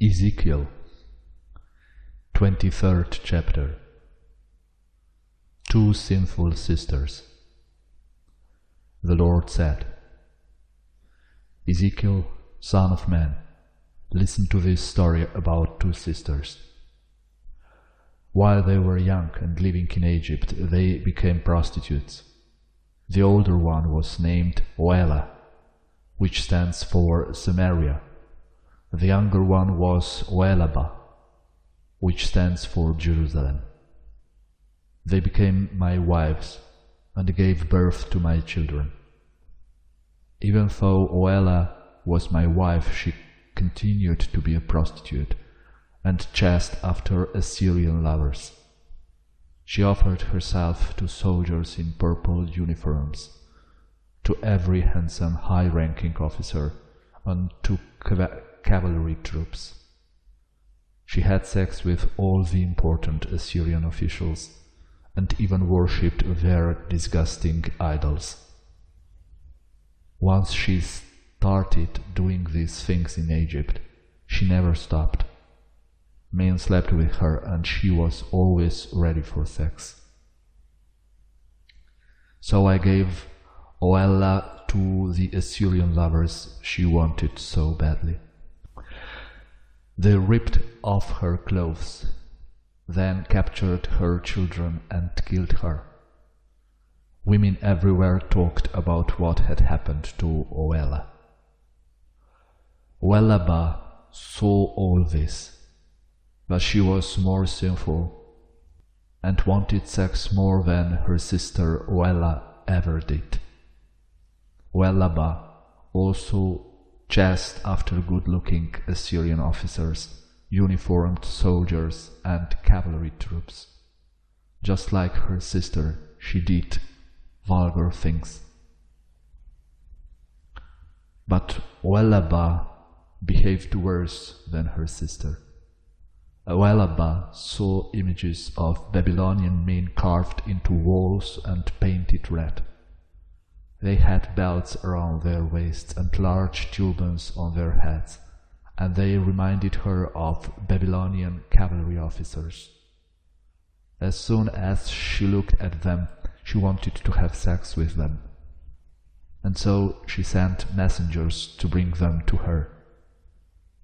Ezekiel, 23rd chapter. Two sinful sisters. The Lord said, Ezekiel, son of man, listen to this story about two sisters. While they were young and living in Egypt, they became prostitutes. The older one was named Oela, which stands for Samaria. The younger one was Oelaba, which stands for Jerusalem. They became my wives and gave birth to my children. Even though Oela was my wife, she continued to be a prostitute and chased after Assyrian lovers. She offered herself to soldiers in purple uniforms, to every handsome high-ranking officer, and to cavalry troops. She had sex with all the important Assyrian officials and even worshipped their disgusting idols. Once she started doing these things in Egypt, she never stopped. Men slept with her and she was always ready for sex. So I gave Oela to the Assyrian lovers she wanted so badly. They ripped off her clothes, then captured her children and killed her. Women everywhere talked about what had happened to Oela. Oelaba saw all this, but she was more sinful and wanted sex more than her sister Oela ever did. Oelaba also chased after good-looking Assyrian officers, uniformed soldiers and cavalry troops. Just like her sister, she did vulgar things. But Oelaba behaved worse than her sister. Oelaba saw images of Babylonian men carved into walls and painted red. They had belts around their waists and large turbans on their heads, and they reminded her of Babylonian cavalry officers. As soon as she looked at them, she wanted to have sex with them, and so she sent messengers to bring them to her.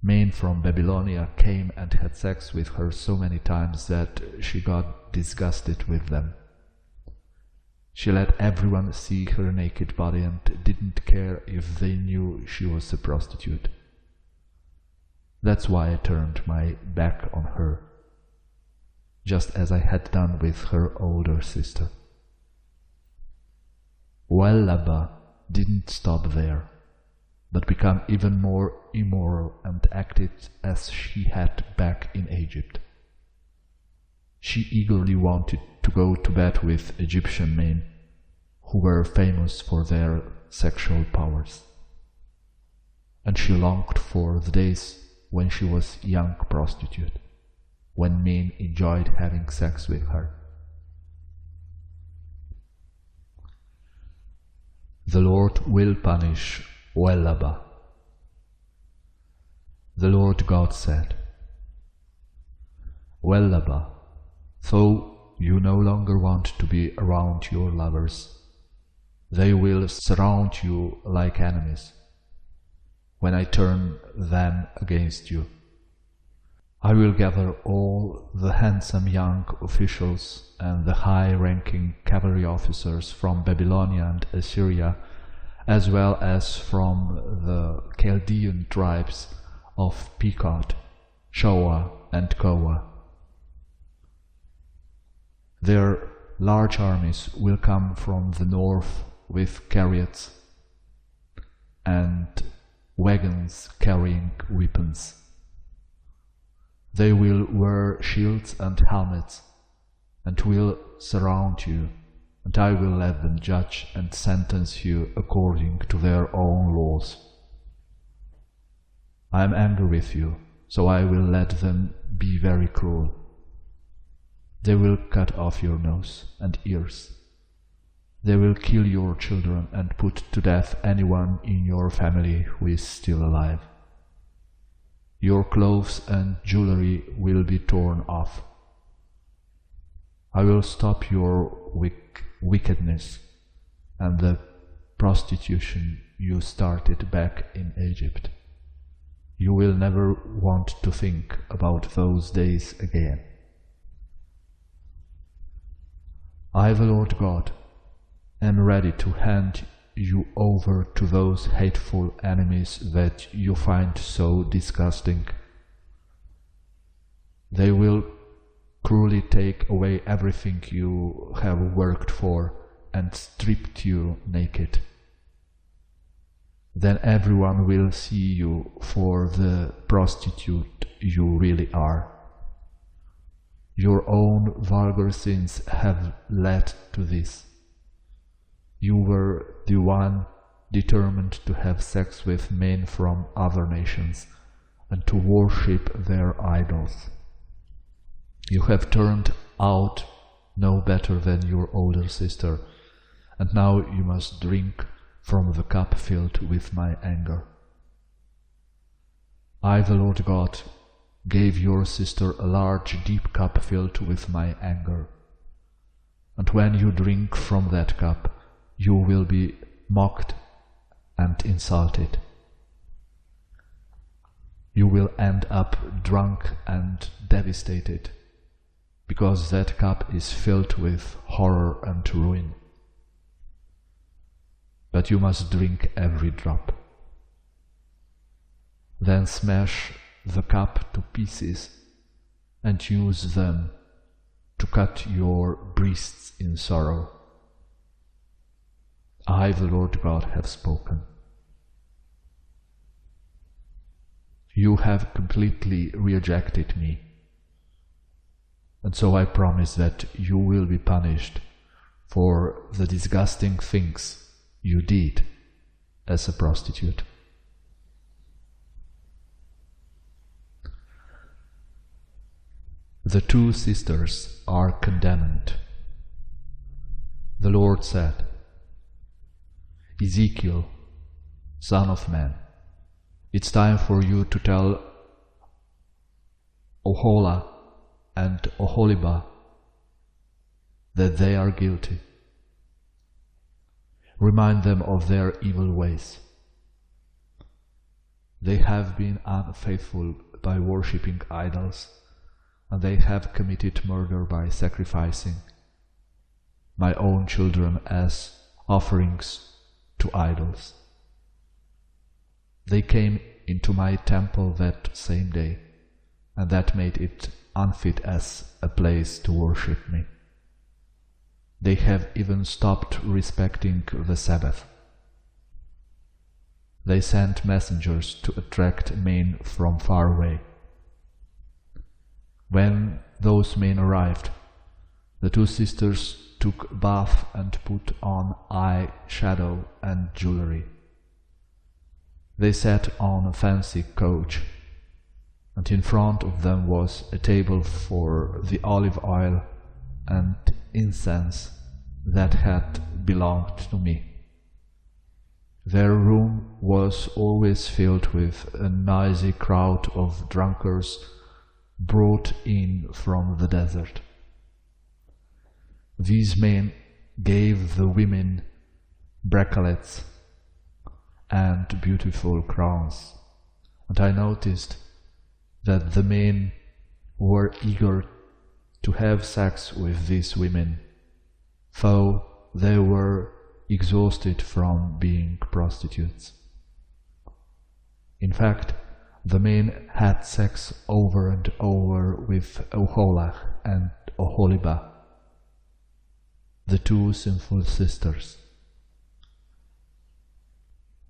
Men from Babylonia came and had sex with her so many times that she got disgusted with them. She let everyone see her naked body and didn't care if they knew she was a prostitute. That's why I turned my back on her, just as I had done with her older sister. Oelaba didn't stop there, but became even more immoral and acted as she had back in Egypt. She eagerly wanted to go to bed with Egyptian men who were famous for their sexual powers, and she longed for the days when she was a young prostitute, when men enjoyed having sex with her. The Lord will punish Oelaba. The Lord God said, Oelaba, though you no longer want to be around your lovers, they will surround you like enemies when I turn them against you. I will gather all the handsome young officials and the high-ranking cavalry officers from Babylonia and Assyria, as well as from the Chaldean tribes of Pekod, Shoa, and Koa. Their large armies will come from the north with chariots and wagons carrying weapons. They will wear shields and helmets and will surround you, and I will let them judge and sentence you according to their own laws. I am angry with you, so I will let them be very cruel. They will cut off your nose and ears. They will kill your children and put to death anyone in your family who is still alive. Your clothes and jewelry will be torn off. I will stop your wickedness and the prostitution you started back in Egypt. You will never want to think about those days again. I, the Lord God, am ready to hand you over to those hateful enemies that you find so disgusting. They will cruelly take away everything you have worked for and strip you naked. Then everyone will see you for the prostitute you really are. Your own vulgar sins have led to this. You were the one determined to have sex with men from other nations and to worship their idols. You have turned out no better than your older sister, and now you must drink from the cup filled with my anger. I, the Lord God, gave your sister a large, deep cup filled with my anger. And when you drink from that cup, you will be mocked and insulted. You will end up drunk and devastated, because that cup is filled with horror and ruin. But you must drink every drop. Then smash the cup to pieces and use them to cut your breasts in sorrow. I, the Lord God, have spoken. You have completely rejected me, and so I promise that you will be punished for the disgusting things you did as a prostitute. The two sisters are condemned. The Lord said, Ezekiel, son of man, it's time for you to tell Oholah and Oholibah that they are guilty. Remind them of their evil ways. They have been unfaithful by worshipping idols, and they have committed murder by sacrificing my own children as offerings to idols. They came into my temple that same day, and that made it unfit as a place to worship me. They have even stopped respecting the Sabbath. They sent messengers to attract men from far away. When those men arrived, the two sisters took a bath and put on eye shadow and jewelry. They sat on a fancy coach, and in front of them was a table for the olive oil and incense that had belonged to me. Their room was always filled with a noisy crowd of drunkards brought in from the desert. These men gave the women bracelets and beautiful crowns, and I noticed that the men were eager to have sex with these women, though they were exhausted from being prostitutes. In fact, the men had sex over and over with Oholah and Oholibah, the two sinful sisters.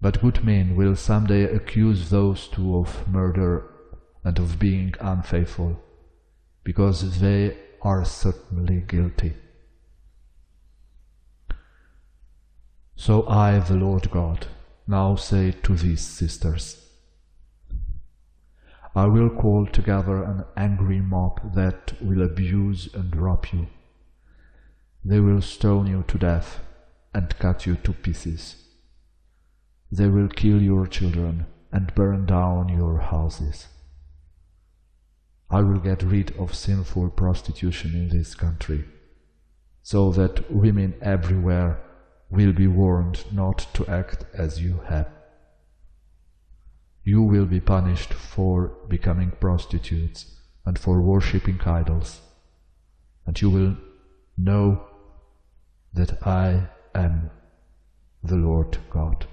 But good men will someday accuse those two of murder and of being unfaithful, because they are certainly guilty. So I, the Lord God, now say to these sisters, I will call together an angry mob that will abuse and rob you. They will stone you to death and cut you to pieces. They will kill your children and burn down your houses. I will get rid of sinful prostitution in this country, so that women everywhere will be warned not to act as you have. You will be punished for becoming prostitutes and for worshipping idols, and you will know that I am the Lord God.